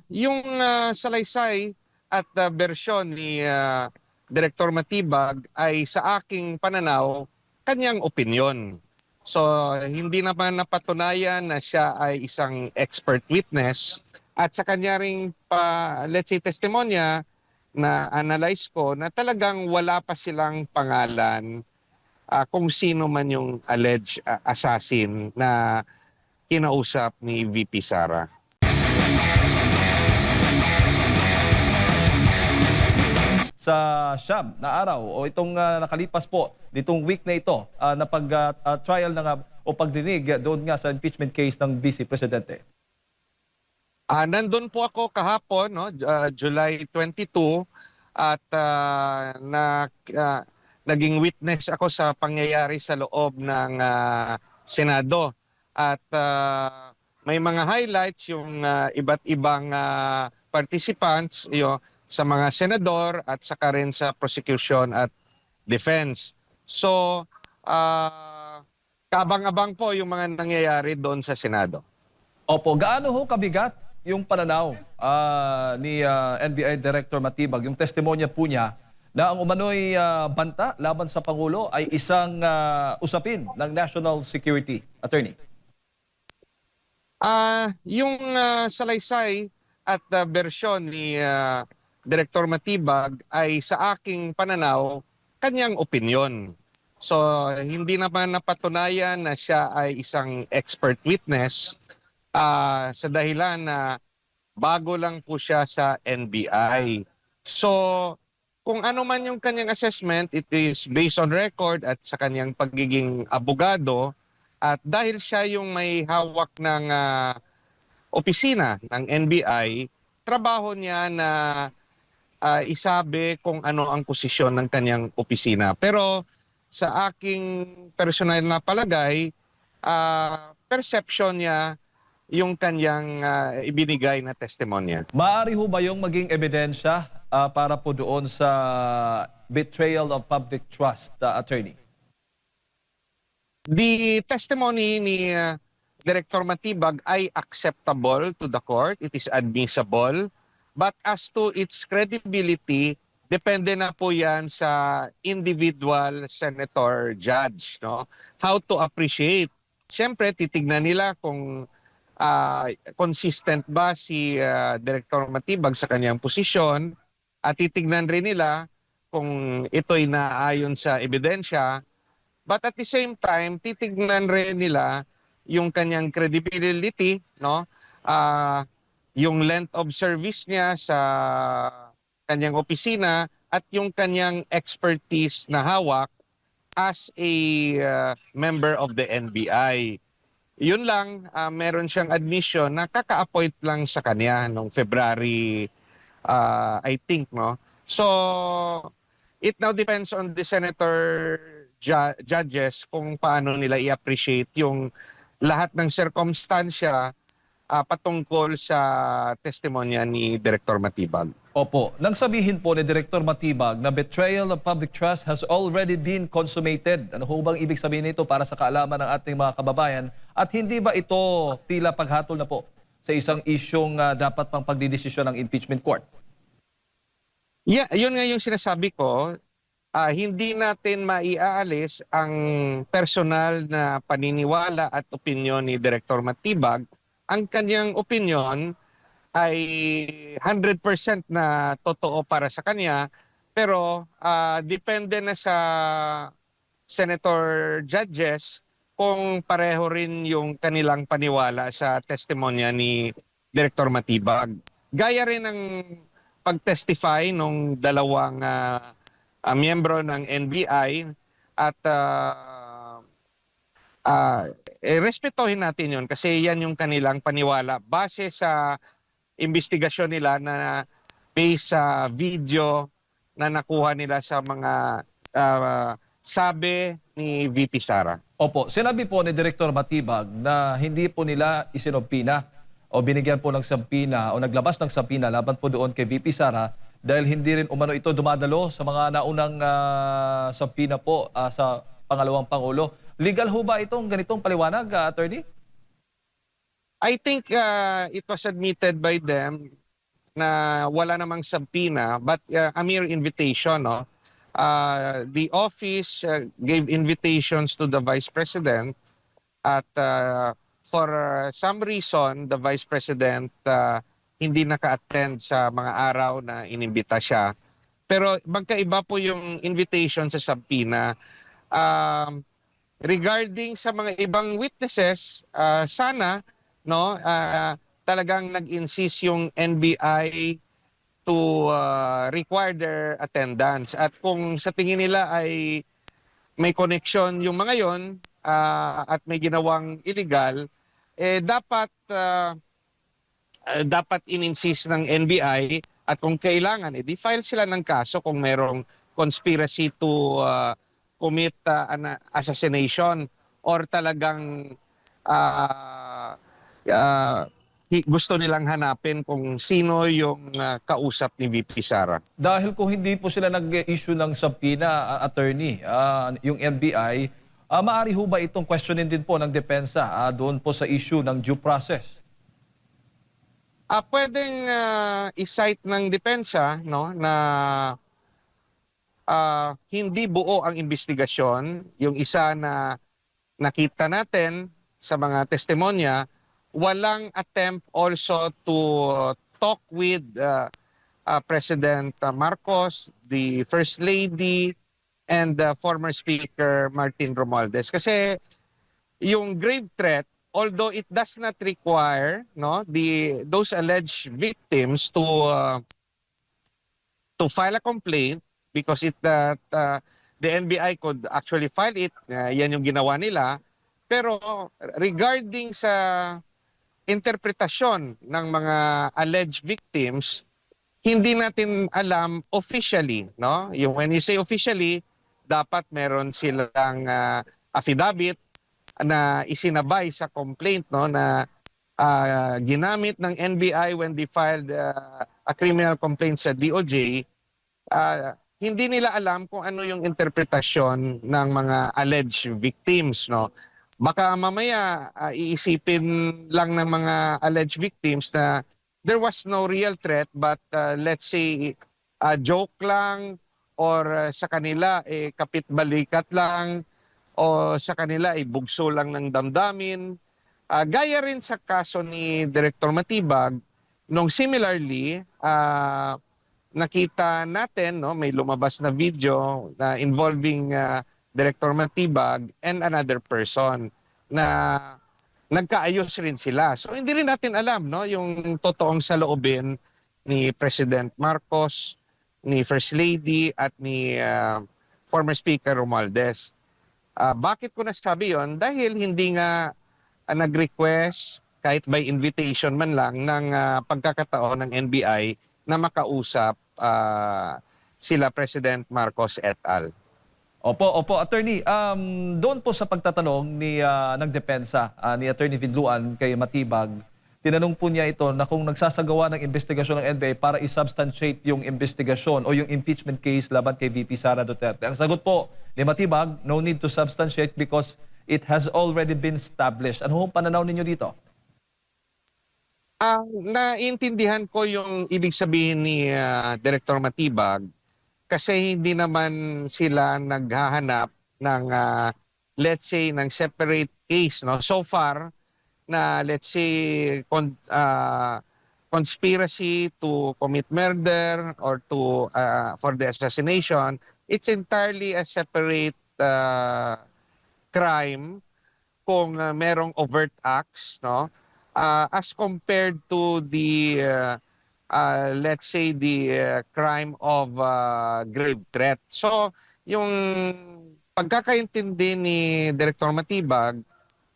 Yung salaysay at bersyon ni Direktor Matibag ay sa aking pananaw kanyang opinyon. So hindi naman napatunayan na siya ay isang expert witness at sa kanya ring let's say testimonya na analyze ko na talagang wala pa silang pangalan kung sino man yung alleged assassin na kinausap ni VP Sara. Sa siyam na araw o itong nakalipas po nitong week na ito na pag-trial na nga o pagdinig doon nga sa impeachment case ng Vice Presidente? Nandun po ako kahapon, no, July 22 at naging witness ako sa pangyayari sa loob ng Senado. At may mga highlights yung iba't ibang participants sa mga senador at saka rin sa prosecution at defense. So, kabang-abang po yung mga nangyayari doon sa Senado. Opo, gaano ho kabigat yung pananaw ni NBI Director Matibag, yung testimonya po niya na ang umano'y banta laban sa Pangulo ay isang usapin ng national security, attorney? Yung salaysay at bersyon ni Direktor Matibag ay sa aking pananaw kanyang opinyon. So hindi naman napatunayan na siya ay isang expert witness sa dahilan na bago lang po siya sa NBI. So kung ano man yung kanyang assessment, it is based on record at sa kanyang pagiging abogado. At dahil siya yung may hawak ng opisina ng NBI, trabaho niya na isabi kung ano ang posisyon ng kanyang opisina. Pero sa aking personal na palagay, perception niya yung kanyang ibinigay na testimonya. Maaari ho ba yung maging ebidensya para po doon sa betrayal of public trust, attorney? The testimony ni Director Matibag ay acceptable to the court. It is admissible. But as to its credibility, depende na po yan sa individual senator judge. No? How to appreciate. Siyempre, titignan nila kung consistent ba si Director Matibag sa kanyang posisyon at titignan rin nila kung ito'y naayon sa ebidensya. But at the same time, titignan rin nila yung kanyang credibility, no? Yung length of service niya sa kanyang opisina at yung kanyang expertise na hawak as a member of the NBI. Yun lang, meron siyang admission na kaka-appoint lang sa kanya noong February, I think, no? So, it now depends on the senator judges kung paano nila i-appreciate yung lahat ng circumstansya patungkol sa testimonya ni Director Matibag. Opo. Nang sabihin po ni Director Matibag na betrayal of public trust has already been consummated. Ano ho bang ibig sabihin nito para sa kaalaman ng ating mga kababayan? At hindi ba ito tila paghatol na po sa isang isyong dapat pang pagdidesisyon ng impeachment court? Yeah, yun nga yung sinasabi ko. Hindi natin maiaalis ang personal na paniniwala at opinyon ni Director Matibag. Ang kanyang opinyon ay 100% na totoo para sa kanya, pero depende na sa senator judges kung pareho rin yung kanilang paniwala sa testimonya ni Director Matibag. Gaya rin ng pag-testify ng dalawang miyembro ng NBI at respetohin natin yun kasi yan yung kanilang paniwala base sa investigasyon nila na based sa video na nakuha nila sa mga sabi ni VP Sara. Opo, sinabi po ni Director Matibag na hindi po nila isinompina o binigyan po ng sampina o naglabas ng sampina laban po doon kay VP Sara dahil hindi rin umano ito dumadalo sa mga naunang sampina po sa pangalawang Pangulo. Legal ho ba itong ganitong paliwanag, attorney? I think it was admitted by them na wala namang subpoena but a mere invitation, no? The office gave invitations to the Vice President at for some reason the Vice President hindi naka-attend sa mga araw na inimbita siya. Pero magkaiba po yung invitation sa subpoena. Um, Regarding sa mga ibang witnesses, sana no talagang nag-insist yung NBI to require their attendance. At kung sa tingin nila ay may connection yung mga yon at may ginawang illegal, dapat in-insist ng NBI at kung kailangan, edi file sila ng kaso kung merong conspiracy to commit an assassination or talagang uh, uh, gusto nilang hanapin kung sino yung kausap ni VP Sara. Dahil kung hindi po sila nag-issue ng subpoena, attorney, yung NBI, maaari ho ba itong questionin din po ng depensa doon po sa issue ng due process? Pwedeng i-cite ng depensa no na hindi buo ang investigasyon. Yung isa na nakita natin sa mga testimonya, walang attempt also to talk with President Marcos, the First Lady, and former Speaker Martin Romualdez. Kasi yung grave threat, although it does not require those alleged victims to file a complaint because the NBI could actually file it, yan yung ginawa nila. Pero regarding sa interpretasyon ng mga alleged victims, hindi natin alam officially, no? Yung when you say officially, dapat meron silang affidavit na isinabay sa complaint, no, na ginamit ng NBI when they filed a criminal complaint sa DOJ. Hindi nila alam kung ano yung interpretasyon ng mga alleged victims, no? Baka mamaya iisipin lang ng mga alleged victims na there was no real threat but let's say joke lang or sa kanila kapit-balikat lang o sa kanila bugso lang ng damdamin. Gaya rin sa kaso ni Director Matibag, nung similarly nakita natin, no, may lumabas na video na involving Director Matibag and another person na nagkaayos rin sila. So hindi rin natin alam, no, yung totoong saloobin ni President Marcos, ni First Lady at ni former Speaker Romualdez. Bakit ko nasabi yon? Dahil hindi nga nag-request kahit by invitation man lang ng pagkakataon ng NBI na makausap sila President Marcos et al. Opo, attorney. Doon po sa pagtatanong ng depensa ni Attorney Vidluan kay Matibag, tinanong po niya ito na kung nagsasagawa ng investigasyon ng NBI para i-substantiate yung investigasyon o yung impeachment case laban kay VP Sara Duterte. Ang sagot po ni Matibag, no need to substantiate because it has already been established. Ano hong pananaw ninyo dito? Naiintindihan ko yung ibig sabihin ni Director Matibag kasi hindi naman sila naghahanap ng let's say ng separate case, no, so far na let's say conspiracy to commit murder or to for the assassination. It's entirely a separate crime kung merong overt acts, no, as compared to the let's say the crime of grave threat. So yung pagkakaintindi ni Director Matibag,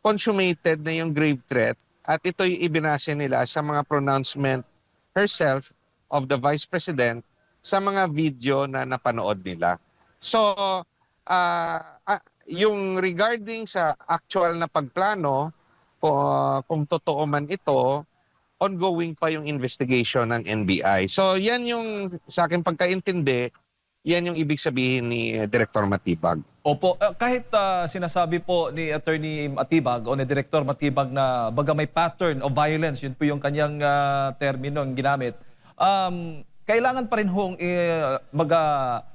consummated na yung grave threat at ito'y ibinase nila sa mga pronouncement herself of the Vice President sa mga video na napanood nila. So yung regarding sa actual na pagplano, kung totoo man ito, ongoing pa yung investigation ng NBI. So yan yung sa akin pagkaintindi yan yung ibig sabihin ni Director Matibag. Opo, kahit sinasabi po ni Attorney Matibag o ni Director Matibag na baga may pattern of violence, yun po yung kanyang termino ang ginamit, kailangan pa rin hong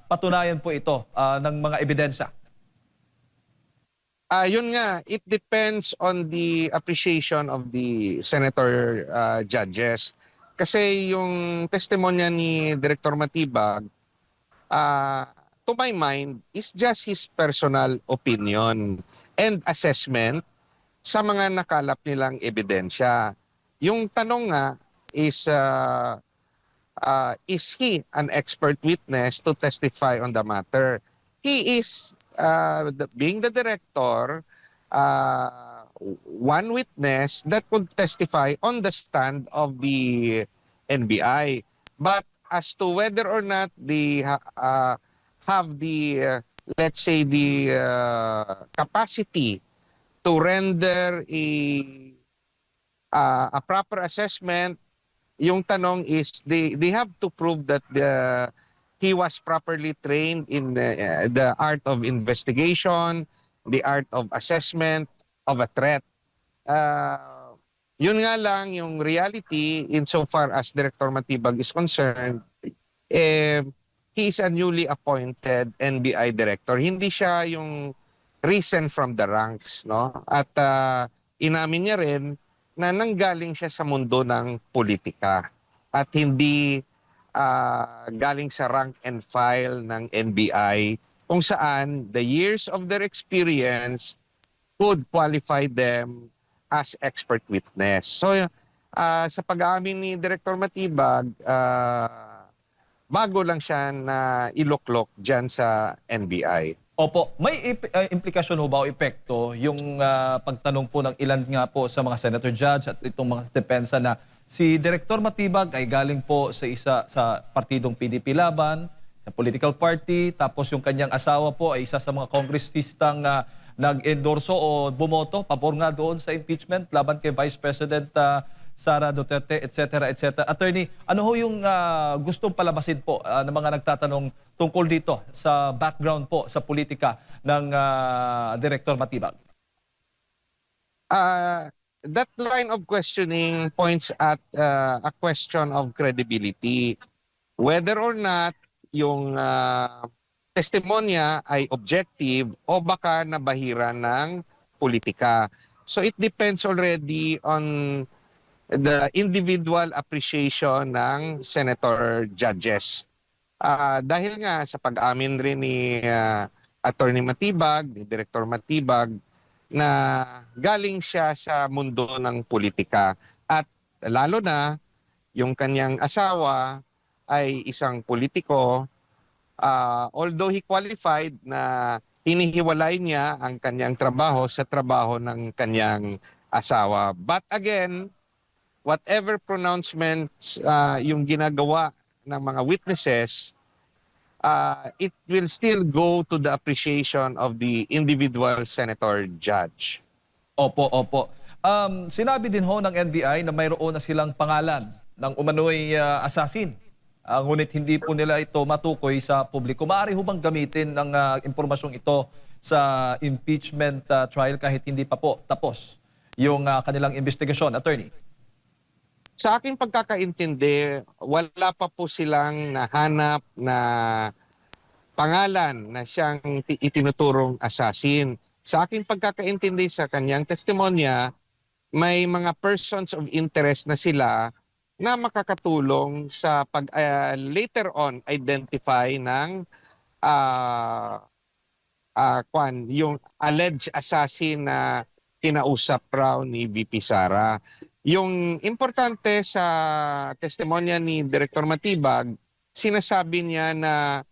patunayan po ito ng mga ebidensya. Yun nga, it depends on the appreciation of the senator judges. Kasi yung testimonya ni Director Matibag, to my mind, is just his personal opinion and assessment sa mga nakalap nilang ebidensya. Yung tanong nga is he an expert witness to testify on the matter? He is, being the director, one witness that could testify on the stand of the NBI. But as to whether or not they have the, let's say, the capacity to render a proper assessment, yung tanong is they have to prove that he was properly trained in the art of investigation, the art of assessment of a threat. Yun nga lang yung reality insofar as Director Matibag is concerned, he is a newly appointed NBI director. Hindi siya yung risen from the ranks, no? At inamin niya rin na nanggaling siya sa mundo ng politika at hindi galing sa rank and file ng NBI kung saan the years of their experience could qualify them as expert witness. So sa pag-aamin ni Director Matibag, bago lang siya na iluklok dyan sa NBI. Opo, may implikasyon ho ba o epekto yung pagtanong po ng ilan nga po sa mga senator judge at itong mga depensa na si Director Matibag ay galing po sa partidong PDP Laban, sa political party, tapos yung kanyang asawa po ay isa sa mga kongresistang nag-endorso o bumoto, pabor nga doon sa impeachment laban kay Vice President Sara Duterte, etc. etc. Attorney, ano ho yung gustong palabasin po ng mga nagtatanong tungkol dito sa background po sa politika ng Director Matibag? That line of questioning points at a question of credibility. Whether or not yung testimonya ay objective o baka nabahira ng politika. So it depends already on the individual appreciation ng senator judges. Dahil nga sa pag-amin rin ni Attorney Matibag, ni Director Matibag, na galing siya sa mundo ng politika. At lalo na, yung kanyang asawa ay isang politiko, although he qualified na hinihiwalay niya ang kanyang trabaho sa trabaho ng kanyang asawa. But again, whatever pronouncements yung ginagawa ng mga witnesses, it will still go to the appreciation of the individual senator judge. Opo, opo. Sinabi din ho ng NBI na mayroon na silang pangalan ng umano'y assassin. Ngunit hindi po nila ito matukoy sa publiko. Maaari ho bang gamitin ang impormasyong ito sa impeachment trial kahit hindi pa po tapos yung kanilang investigasyon, Attorney? Sa aking pagkakaintindi, wala pa po silang nahanap na pangalan na siyang itinuturong assassin. Sa aking pagkakaintindi sa kanyang testimonya, may mga persons of interest na sila na makakatulong sa pag later on identify ng yung alleged assassin na kinausap raw ni VP Sara. Yung importante sa testimonya ni Director Matibag, sinasabi niya na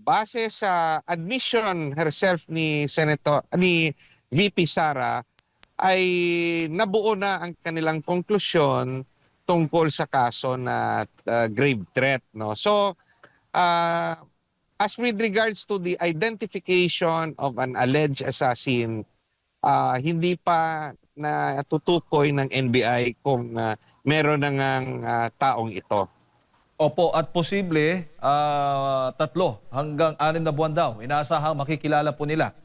base sa admission herself ni VP Sara ay nabuo na ang kanilang konklusyon tungkol sa kaso na grave threat, no. So as with regards to the identification of an alleged assassin, hindi pa na tutukoy ng NBI kung meron na ngang taong ito. Opo, at posible 3 hanggang 6 na buwan daw. Inaasahang makikilala po nila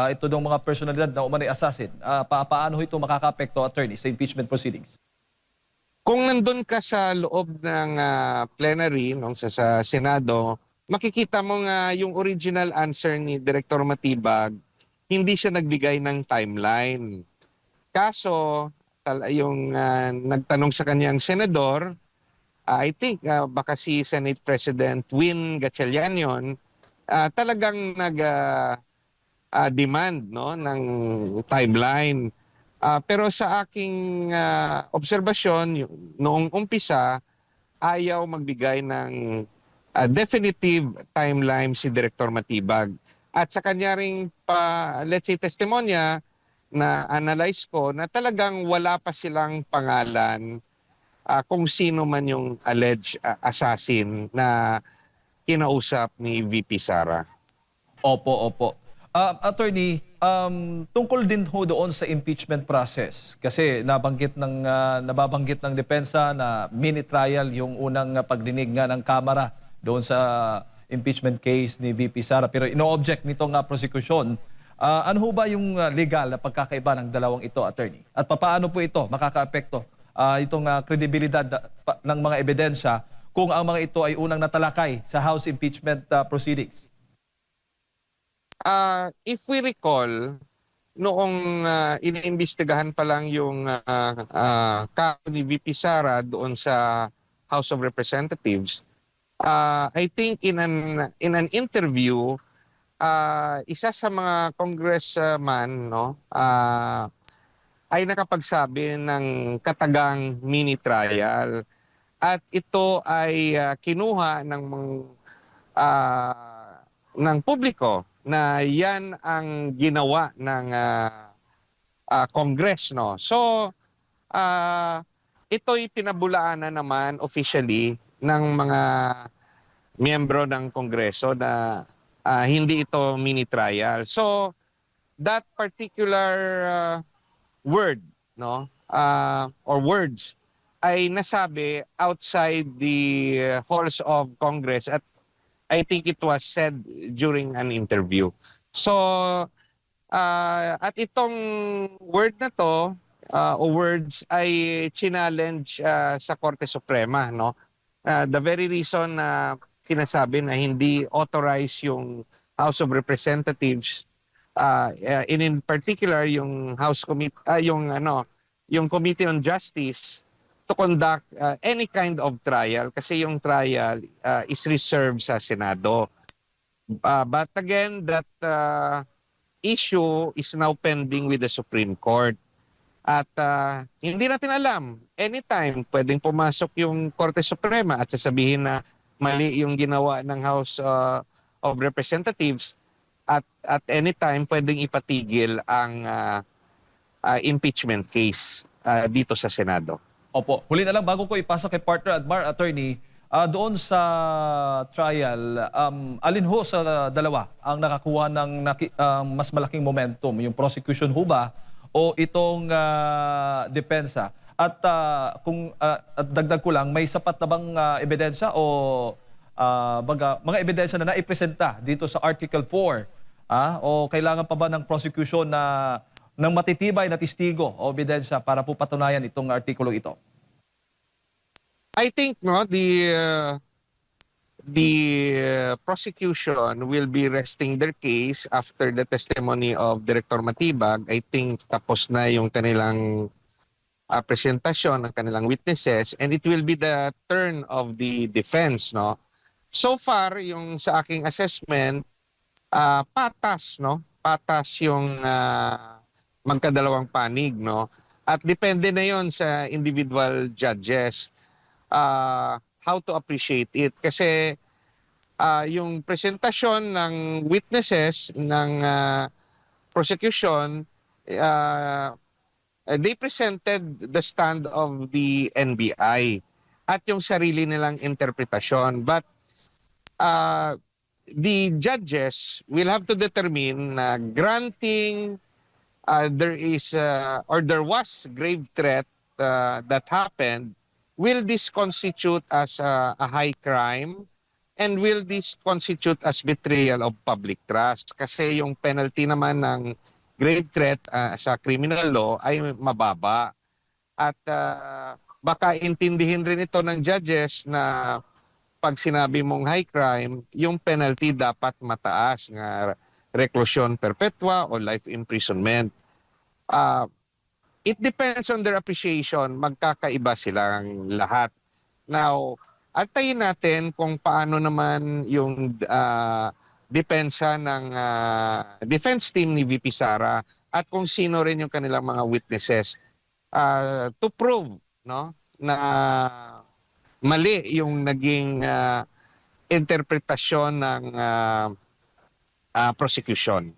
ito ng mga personalidad na umano'y assassin. Paano ito makakaapekto, attorney, sa impeachment proceedings? Kung nandun ka sa loob ng plenary sa Senado, makikita mo nga yung original answer ni Director Matibag, hindi siya nagbigay ng timeline. Kaso, yung nagtanong sa kanyang senador, I think baka si Senate President Win Gatchalian yun, talagang nag-demand no, ng timeline. Pero sa aking obserbasyon, noong umpisa, ayaw magbigay ng definitive timeline si Director Matibag. At sa kanya ring let's say, testimonya na analyze ko na talagang wala pa silang pangalan kung sino man yung alleged assassin na kinausap ni VP Sara. Opo, opo. Attorney, tungkol din ho doon sa impeachment process kasi nababanggit ng depensa na mini trial yung unang pagdinig nga ng Kamara doon sa impeachment case ni VP Sara, pero ino-object nitong prosecution. Ano ho ba yung legal na pagkakaiba ng dalawang ito, attorney? At paano po ito makakaapekto itong kredibilidad ng mga ebidensya kung ang mga ito ay unang natalakay sa House impeachment proceedings? If we recall, noong iniimbestigahan pa lang yung kaso ni VP Sara doon sa House of Representatives, I think in an interview, isa sa mga congressman ay nakapagsabi ng katagang mini trial, at ito ay kinuha ng publiko na yan ang ginawa ng Congress, no. So ito'y pinabulaanan naman officially ng mga miyembro ng Kongreso na hindi ito mini trial. So that particular word, no, or words ay nasabi outside the halls of Congress, at I think it was said during an interview. So at itong word na to o words ay challenge sa Korte Suprema, no. The very reason na sinasabi na hindi authorized yung House of Representatives, in particular yung House Committee, yung Committee on Justice, to conduct any kind of trial, kasi yung trial is reserved sa Senado. But again, that issue is now pending with the Supreme Court. At hindi natin alam, anytime pwedeng pumasok yung Korte Suprema at sasabihin na mali yung ginawa ng House of Representatives, at anytime pwedeng ipatigil ang impeachment case dito sa Senado. Opo. Huli na lang bago ko ipasok kay partner at bar, attorney, doon sa trial, alin ho sa dalawa ang nakakuha ng mas malaking momentum? Yung prosecution ho ba o itong depensa? At at dagdag ko lang, may sapat na bang ebidensya o mga ebidensya na naipresenta dito sa Article 4? O kailangan pa ba ng prosecution ng matitibay na testigo o ebidensya para po patunayan itong artikulong ito? I think the prosecution will be resting their case after the testimony of Director Matibag. I think tapos na yung kanilang presentasyon ng kanilang witnesses, and it will be the turn of the defense, no. So far, yung sa aking assessment, patas, no, patas yung magkadalawang panig, no. At depende na yon sa individual judges how to appreciate it, kasi yung presentasyon ng witnesses ng prosecution, they presented the stand of the NBI at yung sarili nilang interpretasyon, but the judges will have to determine na granting there is or there was grave threat that happened, will this constitute as a high crime? And will this constitute as betrayal of public trust? Kasi yung penalty naman ng grave threat sa criminal law ay mababa. At baka intindihin rin ito ng judges na pag sinabi mong high crime, yung penalty dapat mataas, nga reclusion perpetua o life imprisonment. It depends on their appreciation. Magkakaiba silang lahat. Now, antayin natin kung paano naman yung depensa ng defense team ni VP Sara at kung sino rin yung kanilang mga witnesses to prove, no, na mali yung naging interpretasyon ng prosecution.